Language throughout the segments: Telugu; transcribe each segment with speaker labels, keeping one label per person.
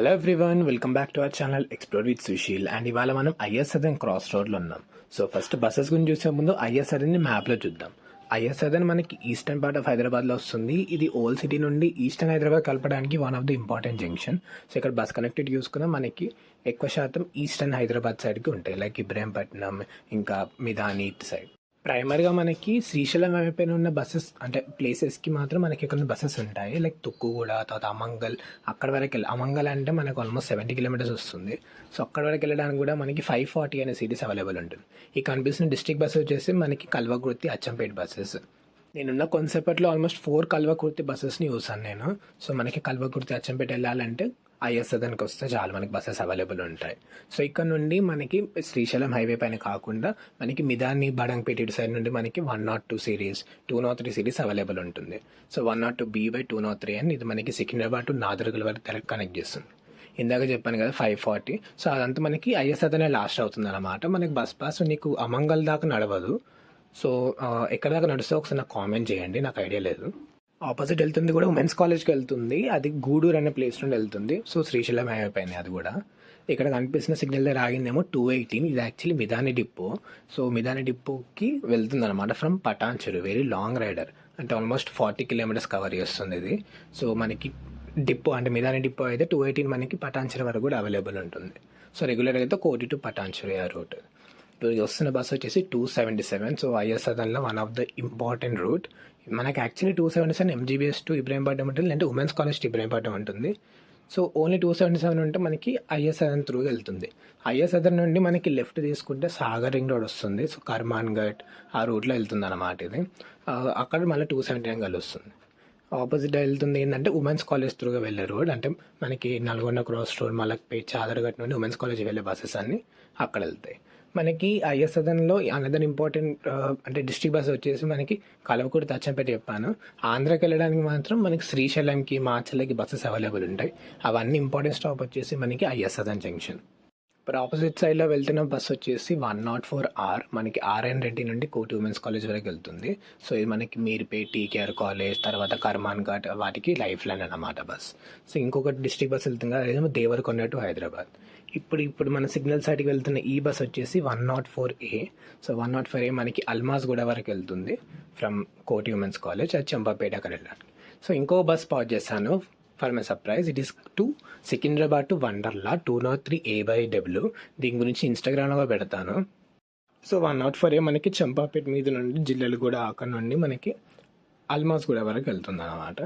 Speaker 1: Hello everyone, welcome back to our channel explore with Sushil. And ఇవాళ మనం ఐఎస్ సదర్న్ క్రాస్ రోడ్లో ఉన్నాం. సో ఫస్ట్ బస్సెస్ గురించి చూసే ముందు ఐఎస్ సదర్న్ని మ్యాప్లో చూద్దాం. ఐఎస్ సదర్న్ మనకి ఈస్టర్న్ పార్ట్ ఆఫ్ హైదరాబాద్లో వస్తుంది. ఇది ఓల్డ్ సిటీ నుండి ఈస్టర్న్ హైదరాబాద్ కలపడానికి one of the important junction. So ఇక్కడ బస్ కనెక్టివిటీ చూసుకున్నా మనకి ఎక్కువ శాతం ఈస్టర్న్ హైదరాబాద్ సైడ్కి ఉంటాయి, లైక్ ఇబ్రహీంపట్నం, ఇంకా మిదాని ఇటు సైడ్. ప్రైమర్గా మనకి శ్రీశైలం వైపున ఉన్న బస్సెస్ అంటే ప్లేసెస్కి మాత్రం మనకి ఇక్కడ బస్సెస్ ఉంటాయి, లైక్ తుక్కుగూడ, తర్వాత అమంగల్, అక్కడ వరకు అమంగల్ అంటే మనకు ఆల్మోస్ట్ 70 కిలోమీటర్స్ వస్తుంది. సో అక్కడ వరకు వెళ్ళడానికి కూడా మనకి 540 అనే సిటీస్ అవైలబుల్ ఉంటుంది. ఈ కనిపిస్తున్న డిస్ట్రిక్ట్ బస్సు వచ్చేసి మనకి కల్వకుర్తి, అచ్చంపేట బస్సెస్. నేనున్న కొంతసేపట్లో ఆల్మోస్ట్ 4 కల్వకుర్తి బస్సెస్ని చూసాను నేను. సో మనకి కల్వకుర్తి, అచ్చంపేట వెళ్ళాలంటే ఐఎస్ సదర్న్కి వస్తే చాలా మనకి బస్సెస్ అవైలబుల్ ఉంటాయి. సో ఇక్కడ నుండి మనకి శ్రీశైలం హైవే పైన కాకుండా మనకి మిదాని, బడంగపేట ఇటు సైడ్ నుండి మనకి 102 సిరీస్, 203 సిరీస్ అవైలబుల్ ఉంటుంది. సో 102B/203 అని ఇది మనకి సికింద్రాబాద్ టు నాదర్గల్ వరకు డైరెక్ట్ కనెక్ట్ చేస్తుంది. ఇందాక చెప్పాను కదా 540. సో అదంతా మనకి ఐఎస్ సదర్నే లాస్ట్ అవుతుంది అనమాట. మనకి బస్ పాస్ నీకు అమంగల్ దాకా నడవదు. సో ఎక్కడ దాకా నడుస్తే ఒకసారి నాకు కామెంట్ చేయండి, నాకు ఐడియా లేదు. ఆపోజిట్ వెళ్తుంది కూడా ఉమెన్స్ కాలేజ్కి వెళ్తుంది, అది గూడూరు అనే ప్లేస్ నుండి వెళ్తుంది. సో శ్రీశైలం హైవే పైన అది కూడా. ఇక్కడ కనిపిస్తున్న సిగ్నల్ దగ్గర ఆగిందేమో 218, ఇది actually Midhani depot. So Midhani డిపోకి వెళ్తుంది అనమాట from Patancheru. Very long rider, అంటే ఆల్మోస్ట్ 40 కిలోమీటర్స్ కవర్ చేస్తుంది ఇది. సో మనకి డిపో అంటే మిదాని డిపో అయితే 218 మనకి పటాన్చెరు వరకు కూడా అవైలబుల్ ఉంటుంది. సో రెగ్యులర్గా అయితే కోటి టు పటాన్చెరు ఆ రూట్. ఇప్పుడు వస్తున్న బస్ వచ్చేసి 277. సో ఐఎస్ సదర్న్లో one of the important route. మనకి యాక్చువల్లీ 277 ఎంజీబీఎస్ టు ఇబ్రహీంపట్నం ఉంటుంది, అంటే ఉమెన్స్ కాలేజ్ టు ఇబ్రహీంపట్నం ఉంటుంది. సో ఓన్లీ 277 ఉంటే మనకి ఐఎస్ సదర్న్ త్రూ వెళ్తుంది. ఐఎస్ సదర్న్ నుండి మనకి లెఫ్ట్ తీసుకుంటే సాగర్ రింగ్ రోడ్ వస్తుంది. సో కర్మాన్ ఘట్ ఆ రూట్లో వెళ్తుంది అన్నమాట ఇది. అక్కడ మళ్ళీ 279 కలుస్తుంది. ఆపోజిట్ వెళ్తుంది ఏంటంటే ఉమెన్స్ కాలేజ్ త్రూగా వెళ్ళే రోడ్, అంటే మనకి నల్గొండ క్రాస్ రోడ్, మలక్పేట్, చాదర్ఘట్ నుండి ఉమెన్స్ కాలేజ్ వెళ్ళే బస్సెస్ అన్నీ అక్కడ వెళ్తాయి. మనకి ఐఎస్ సదర్న్లో అనదర్ ఇంపార్టెంట్ అంటే డిస్ట్రిక్ట్ బస్ వచ్చేసి మనకి కల్వకుర్తి, అచ్చంపేట చెప్పాను. ఆంధ్రాకి వెళ్ళడానికి మాత్రం మనకి శ్రీశైలంకి, మాచర్లకి బస్సెస్ అవైలబుల్ ఉంటాయి. అవన్నీ ఇంపార్టెంట్ స్టాప్ వచ్చేసి మనకి ఐఎస్ సదర్న్ జంక్షన్. ఇప్పుడు ఆపోజిట్ సైడ్లో వెళ్తున్న బస్ వచ్చేసి 104R, మనకి ఆర్ఎన్ రెడ్డి నుండి కోటి ఉమెన్స్ కాలేజ్ వరకు వెళ్తుంది. సో ఇది మనకి మీర్పేట్, టీకేఆర్ కాలేజ్, తర్వాత కర్మాన్ ఘాట్ వాటికి లైఫ్ లైన్ అన్నమాట బస్. సో ఇంకొకటి డిస్ట్రిక్ట్ బస్ వెళ్తుంది కదా, అదేమో దేవరకొండ టు హైదరాబాద్. ఇప్పుడు మన సిగ్నల్ సైడ్కి వెళ్తున్న ఈ బస్ వచ్చేసి 104A. సో 104A మనకి అల్మాజ్ గూడ వరకు వెళ్తుంది ఫ్రమ్ కోటి ఉమెన్స్ కాలేజ్, అది చంపాపేట అక్కడ వెళ్ళడానికి. సో ఇంకో బస్ స్పాట్ చేశాను for my surprise. It is to Secunderabad to Wonderla 203A/W. దీని గురించి ఇన్స్టాగ్రామ్లో పెడతాను. సో 104A మనకి చంపాపేట మీద నుండి జిల్లలు కూడా అక్కడ నుండి మనకి అల్మాజ్ గూడ వరకు వెళ్తుంది అన్నమాట.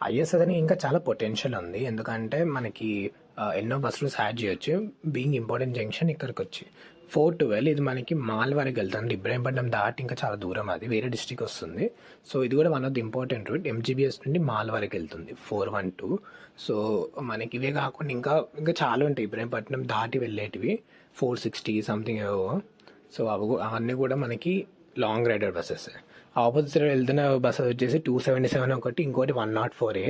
Speaker 1: ఐఎస్ సదర్న్ ఇంకా చాలా పొటెన్షియల్ ఉంది, ఎందుకంటే మనకి ఎన్నో బస్సులు యాడ్ చేయొచ్చు. బీయింగ్ ఇంపార్టెంట్ జంక్షన్ ఇక్కడికి వచ్చి 412 ఇది మనకి మాల్ వరకు వెళ్తుంది. ఇబ్రహీంపట్నం దాటి ఇంకా చాలా దూరం, అది వేరే డిస్ట్రిక్ట్ వస్తుంది. సో ఇది కూడా one of the important route. MGBS నుండి మాల్ వరకు వెళ్తుంది 412. సో మనకి ఇవే కాకుండా ఇంకా చాలా ఉంటాయి ఇబ్రహీంపట్నం దాటి వెళ్ళేటివి, 460 సంథింగ్ ఏవో. సో అవన్నీ కూడా మనకి long rider buses. Opposite side వెళ్తున్న బస్సెస్ వచ్చేసి 277 ఒకటి, ఇంకోటి 104A.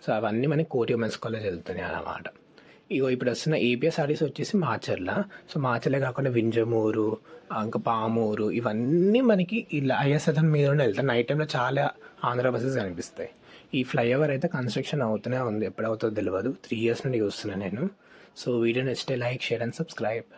Speaker 1: సో అవన్నీ మనకి కోటి ఉమెన్స్ కాలేజ్ వెళ్తున్నాయి అన్నమాట. ఇప్పుడు వస్తున్న ఏపీఎస్ఆర్టీసీ వచ్చేసి మాచర్ల. సో మాచర్లే కాకుండా వింజమూరు, ఇంకా పామూరు, ఇవన్నీ మనకి ఇలా ఐఎస్ సదర్న్ మీద ఉండి వెళ్తాయి. నైట్ టైంలో చాలా ఆంధ్ర బస్సెస్ కనిపిస్తాయి. ఈ ఫ్లైఓవర్ అయితే కన్స్ట్రక్షన్ అవుతూనే ఉంది, ఎప్పుడవుతుందో తెలియదు. 3 years నుండి చూస్తున్నాను నేను. సో వీడియో నచ్చితే లైక్, షేర్ అండ్ సబ్స్క్రైబ్.